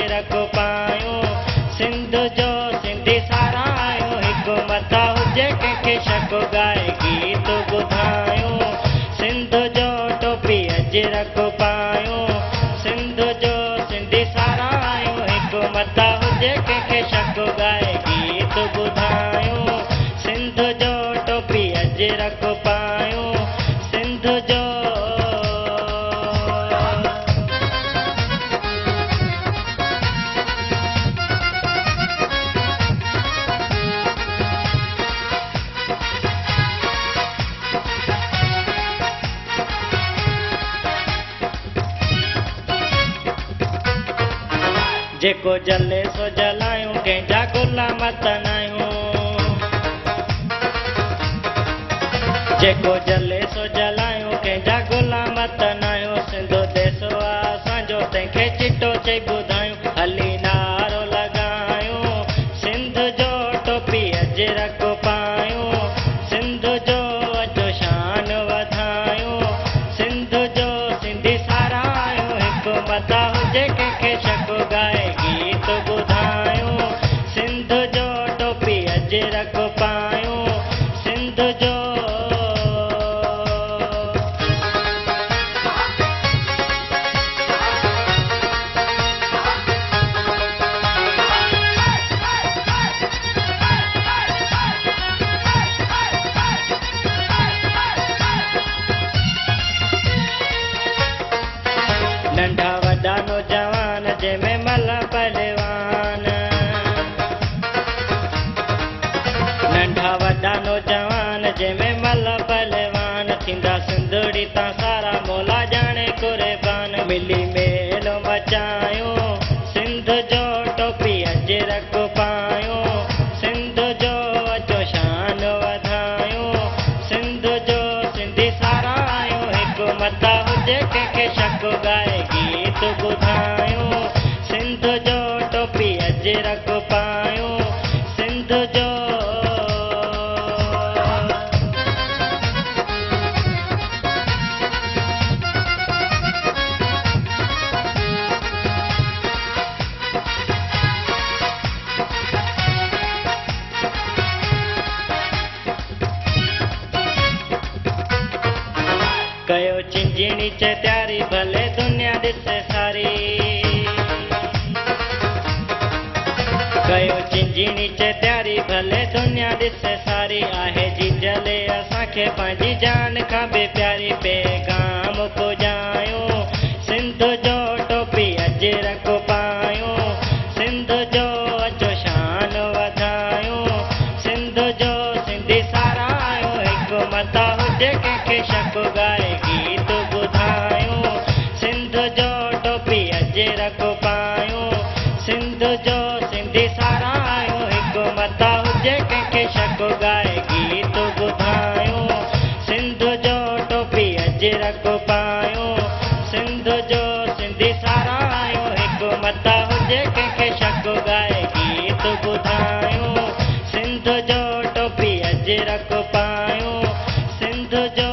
अजरक पायूं सिंध जो सिंधी सारा आहियूं हिकु मथा हुजे कंहिंखे शक ॻाए गीत ॿुधायूं सिंध जो टोपी अजरक पायूं सिंध जो सिंधी सारा आहियूं हिकु मथा हुजे कंहिंखे शक ॻाए गीत ॿुधायूं सिंध जो टोपी अजरक पायूं सिंध जो जेको जले सो जलायूं कंहिंजा गुलाम त नाहियूं जेको जले सो जलायूं कंहिंजा गुलाम त नाहियूं सिंधो देसो आहे असांजो तंहिंखे चिटो चई ॿुधायूं हली नारो लॻायूं सिंध जो टोपी अजरक पायूं सिंध जो अचो शान वधायूं सिंध जो सिंधी सारा आहियूं हिकु मथा हुजे कंहिंखे शक ॻाए गीत ॿुधायूं सिंध जो टोपी अजरक पायूं सिंध जो नंढा वॾा नौजवान जंहिंमें मल पहलवान नंढा वॾा नौजवान जंहिंमें मल पहलवान थींदा सिंधड़ी तां सारा मौला ॼाणे कुर्बान मिली मेलो मचायूं सिंध जो टोपी अजरक पायूं सिंध जो अचो शान वधायूं सिंध जो सिंधी सारा आहियूं हिकु मथा हुजे कंहिंखे शक ॻाए गीत ॿुधायूं सिंध जो टोपी अजरक पायूं सिंध जो कयो चिंजिणी च तयारी भले दुनिया ॾिसे सारी कयो चिंजिणी च तयारी भले दुनिया ॾिसे सारी आहे जिजले असांखे पंहिंजी जान खां बि प्यारी पैगाम पुॼायूं सिंध जो टोपी अजरक पायूं सिंध जो अचो शान वधायूं सिंध जो सिंधी सारा आहियूं हिकु मथा हुजे कंहिंखे शक ॻाए गीत ॿुधायूं सिंध जो टोपी अजरक पायूं सिंध जो सिंधी सारा आहियूं हिकु मथा हुजे कंहिंखे शक ॻाए गीत ॿुधायूं सिंध जो टोपी अजरक पायूं सिंध जो सिंधी सारा आहियूं हिकु मथा हुजे कंहिंखे शक ॻाए गीत ॿुधायूं सिंध जो टोपी अजरक पायूं सिंध जो